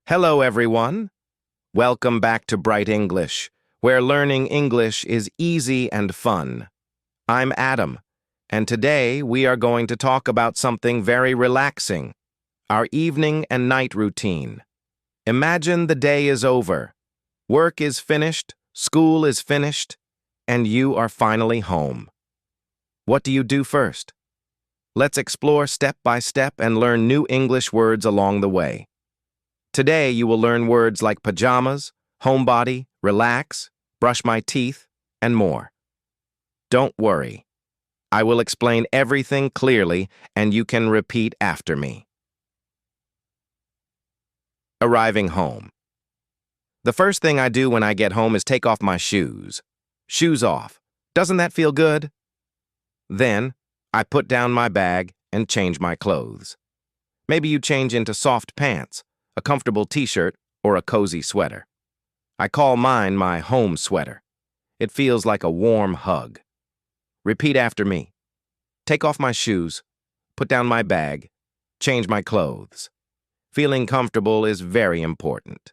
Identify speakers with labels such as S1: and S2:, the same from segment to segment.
S1: Hello, everyone. Welcome back to Bright English, where learning English is easy and fun. I'm Adam, and today we are going to talk about something very relaxing, our evening and night routine. Imagine the day is over, work is finished, school is finished, and you are finally home. What do you do first? Let's explore step by step and learn new English words along the way. Today, you will learn words like pajamas, homebody, relax, brush my teeth, and more. Don't worry. I will explain everything clearly, and you can repeat after me. Arriving home. The first thing I do when I get home is take off my shoes. Shoes off. Doesn't that feel good? Then, I put down my bag and change my clothes. Maybe you change into soft pants, a comfortable t-shirt, or a cozy sweater. I call mine my home sweater. It feels like a warm hug. Repeat after me. Take off my shoes, put down my bag, change my clothes. Feeling comfortable is very important.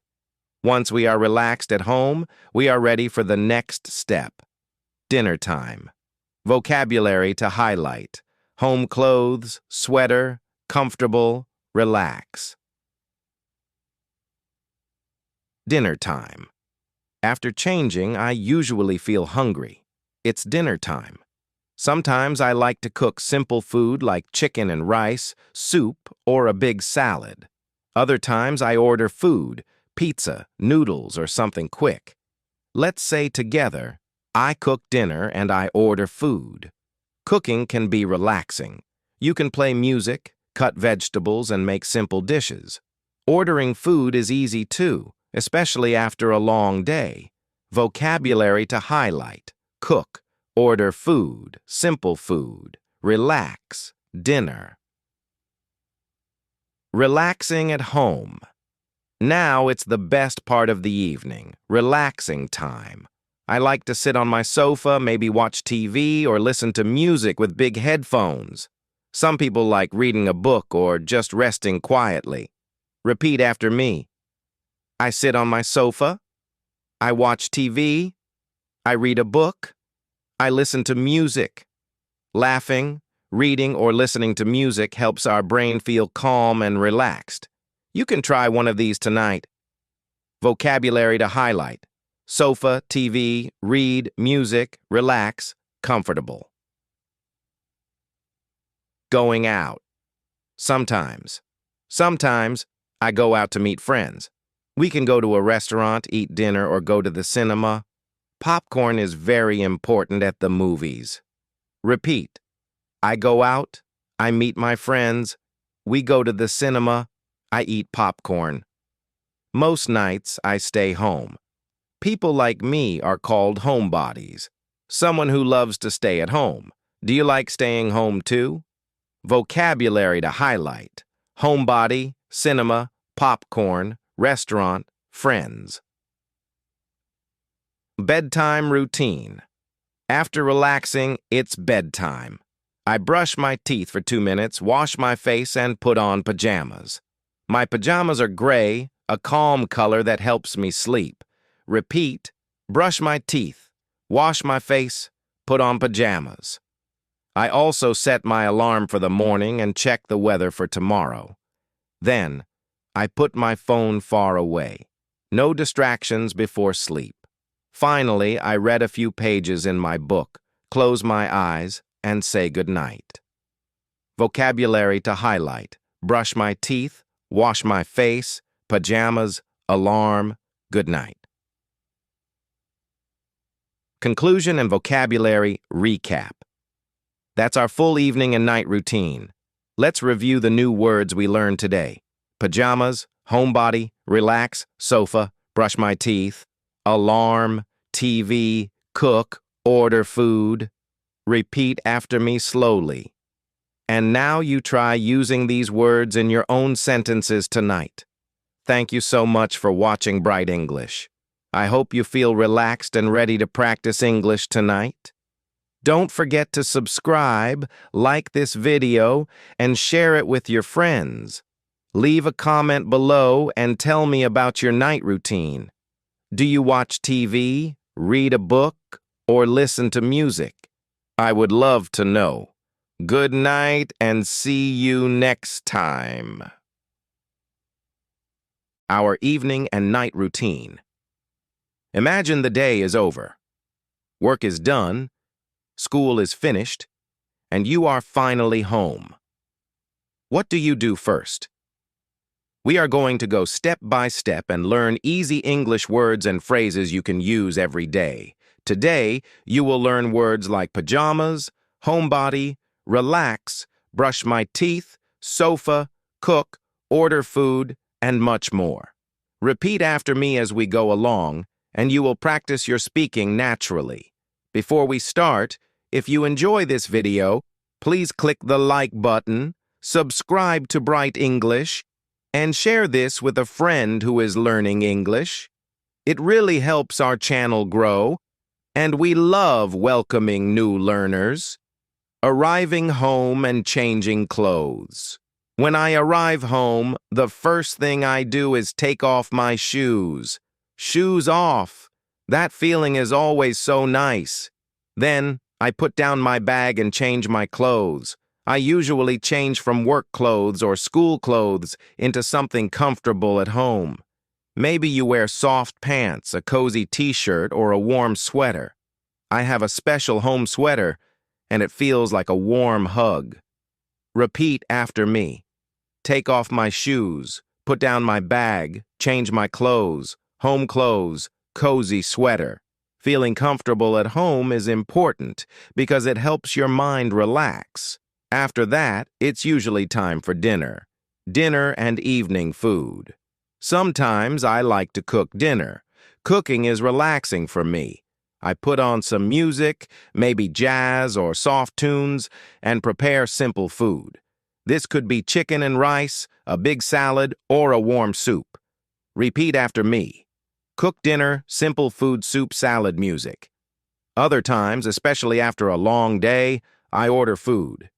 S1: Once we are relaxed at home, we are ready for the next step. Dinner time. Vocabulary to highlight. Home clothes, sweater, comfortable, relax. Dinner time. After changing, I usually feel hungry. It's dinner time. Sometimes I like to cook simple food like chicken and rice, soup, or a big salad. Other times I order food, pizza, noodles, or something quick. Let's say together, I cook dinner and I order food. Cooking can be relaxing. You can play music, cut vegetables, and make simple dishes. Ordering food is easy too, especially after a long day. Vocabulary to highlight. Cook, order food, simple food, relax, dinner. Relaxing at home. Now it's the best part of the evening, relaxing time. I like to sit on my sofa, maybe watch TV or listen to music with big headphones. Some people like reading a book or just resting quietly. Repeat after me. I sit on my sofa. I watch TV. I read a book. I listen to music. Laughing, reading, or listening to music helps our brain feel calm and relaxed. You can try one of these tonight. Vocabulary to highlight. Sofa, TV, read, music, relax, comfortable. Going out. Sometimes I go out to meet friends. We can go to a restaurant, eat dinner, or go to the cinema. Popcorn is very important at the movies. Repeat. I go out, I meet my friends, we go to the cinema, I eat popcorn. Most nights I stay home. People like me are called homebodies, someone who loves to stay at home. Do you like staying home too? Vocabulary to highlight. Homebody, cinema, popcorn, restaurant, friends. Bedtime routine. After relaxing, it's bedtime. I brush my teeth for 2 minutes, wash my face, and put on pajamas. My pajamas are gray, a calm color that helps me sleep. Repeat, brush my teeth, wash my face, put on pajamas. I also set my alarm for the morning and check the weather for tomorrow. Then, I put my phone far away. No distractions before sleep. Finally, I read a few pages in my book, close my eyes, and say goodnight. Vocabulary to highlight. Brush my teeth, wash my face, pajamas, alarm, goodnight. Conclusion and vocabulary recap. That's our full evening and night routine. Let's review the new words we learned today. Pajamas, homebody, relax, sofa, brush my teeth, alarm, TV, cook, order food. Repeat after me slowly. And now you try using these words in your own sentences tonight. Thank you so much for watching Bright English. I hope you feel relaxed and ready to practice English tonight. Don't forget to subscribe, like this video, and share it with your friends. Leave a comment below and tell me about your night routine. Do you watch TV, read a book, or listen to music? I would love to know. Good night and see you next time. Our evening and night routine. Imagine the day is over. Work is done, school is finished, and you are finally home. What do you do first? We are going to go step by step and learn easy English words and phrases you can use every day. Today, you will learn words like pajamas, homebody, relax, brush my teeth, sofa, cook, order food, and much more. Repeat after me as we go along, and you will practice your speaking naturally. Before we start, if you enjoy this video, please click the like button, subscribe to Bright English, and share this with a friend who is learning English. It really helps our channel grow, and we love welcoming new learners. Arriving home and changing clothes. When I arrive home, the first thing I do is take off my shoes. Shoes off. That feeling is always so nice. Then, I put down my bag and change my clothes. I usually change from work clothes or school clothes into something comfortable at home. Maybe you wear soft pants, a cozy t-shirt, or a warm sweater. I have a special home sweater, and it feels like a warm hug. Repeat after me. Take off my shoes, put down my bag, change my clothes, home clothes, cozy sweater. Feeling comfortable at home is important because it helps your mind relax. After that, it's usually time for dinner. Dinner and evening food. Sometimes I like to cook dinner. Cooking is relaxing for me. I put on some music, maybe jazz or soft tunes, and prepare simple food. This could be chicken and rice, a big salad, or a warm soup. Repeat after me. Cook dinner, simple food, soup, salad, music. Other times, especially after a long day, I order food.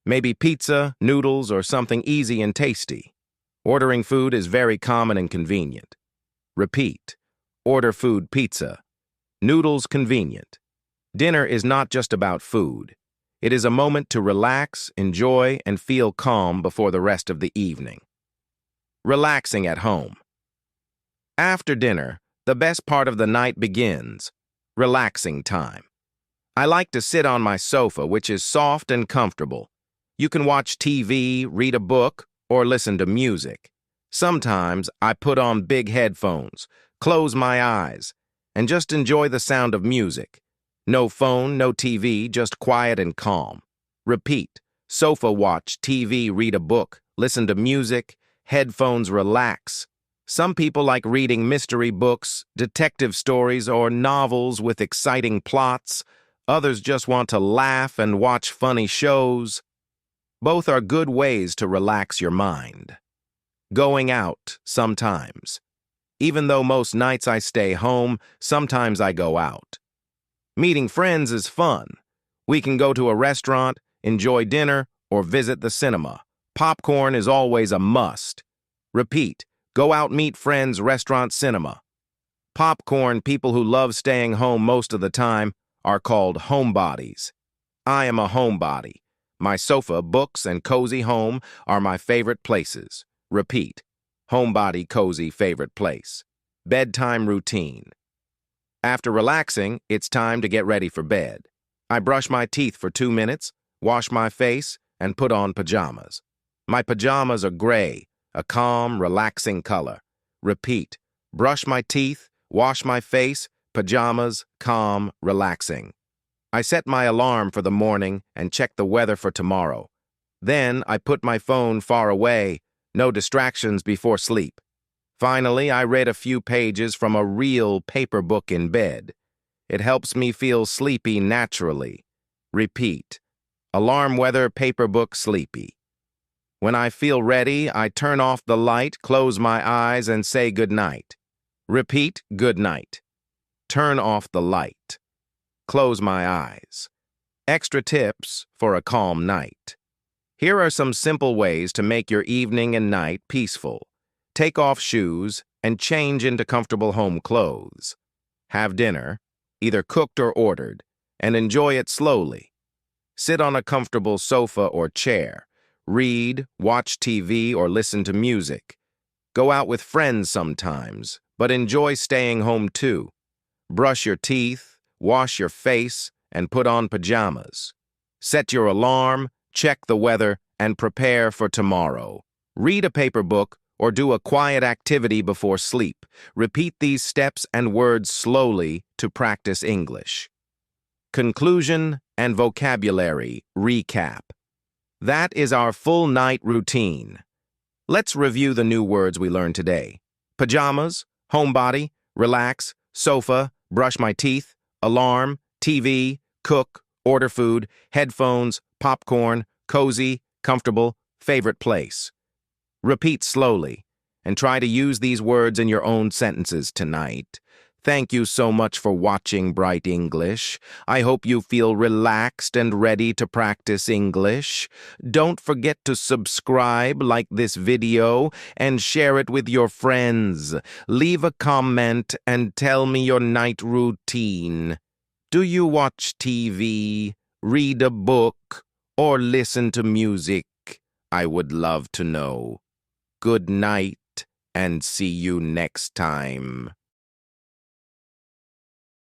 S1: Maybe pizza, noodles, or something easy and tasty. Ordering food is very common and convenient. Repeat. Order food, pizza. Noodles, convenient. Dinner is not just about food. It is a moment to relax, enjoy, and feel calm before the rest of the evening. Relaxing at home. After dinner, the best part of the night begins. Relaxing time. I like to sit on my sofa, which is soft and comfortable. You can watch TV, read a book, or listen to music. Sometimes I put on big headphones, close my eyes, and just enjoy the sound of music. No phone, no TV, just quiet and calm. Repeat. Sofa watch, TV, read a book, listen to music, headphones, relax. Some people like reading mystery books, detective stories, or novels with exciting plots. Others just want to laugh and watch funny shows. Both are good ways to relax your mind. Going out sometimes. Even though most nights I stay home, sometimes I go out. Meeting friends is fun. We can go to a restaurant, enjoy dinner, or visit the cinema. Popcorn is always a must. Repeat. Go out, meet friends, restaurant, cinema. Popcorn, people who love staying home most of the time, are called homebodies. I am a homebody. My sofa, books, and cozy home are my favorite places. Repeat. Homebody, cozy, favorite place. Bedtime routine. After relaxing, it's time to get ready for bed. I brush my teeth for 2 minutes, wash my face, and put on pajamas. My pajamas are gray, a calm, relaxing color. Repeat. Brush my teeth, wash my face, pajamas, calm, relaxing. I set my alarm for the morning and check the weather for tomorrow. Then I put my phone far away, no distractions before sleep. Finally, I read a few pages from a real paper book in bed. It helps me feel sleepy naturally. Repeat. Alarm weather, paper book, sleepy. When I feel ready, I turn off the light, close my eyes, and say good night. Repeat, good night. Turn off the light. Close my eyes. Extra tips for a calm night. Here are some simple ways to make your evening and night peaceful. Take off shoes and change into comfortable home clothes. Have dinner, either cooked or ordered, and enjoy it slowly. Sit on a comfortable sofa or chair. Read, watch TV, or listen to music. Go out with friends sometimes, but enjoy staying home too. Brush your teeth, wash your face, and put on pajamas. Set your alarm, check the weather, and prepare for tomorrow. Read a paper book or do a quiet activity before sleep. Repeat these steps and words slowly to practice English. Conclusion and vocabulary recap. That is our full night routine. Let's review the new words we learned today. Pajamas, homebody, relax, sofa, brush my teeth, alarm, TV, cook, order food, headphones, popcorn, cozy, comfortable, favorite place. Repeat slowly and try to use these words in your own sentences tonight. Thank you so much for watching Bright English. I hope you feel relaxed and ready to practice English. Don't forget to subscribe, like this video, and share it with your friends. Leave a comment and tell me your night routine. Do you watch TV, read a book, or listen to music? I would love to know. Good night, and see you next time.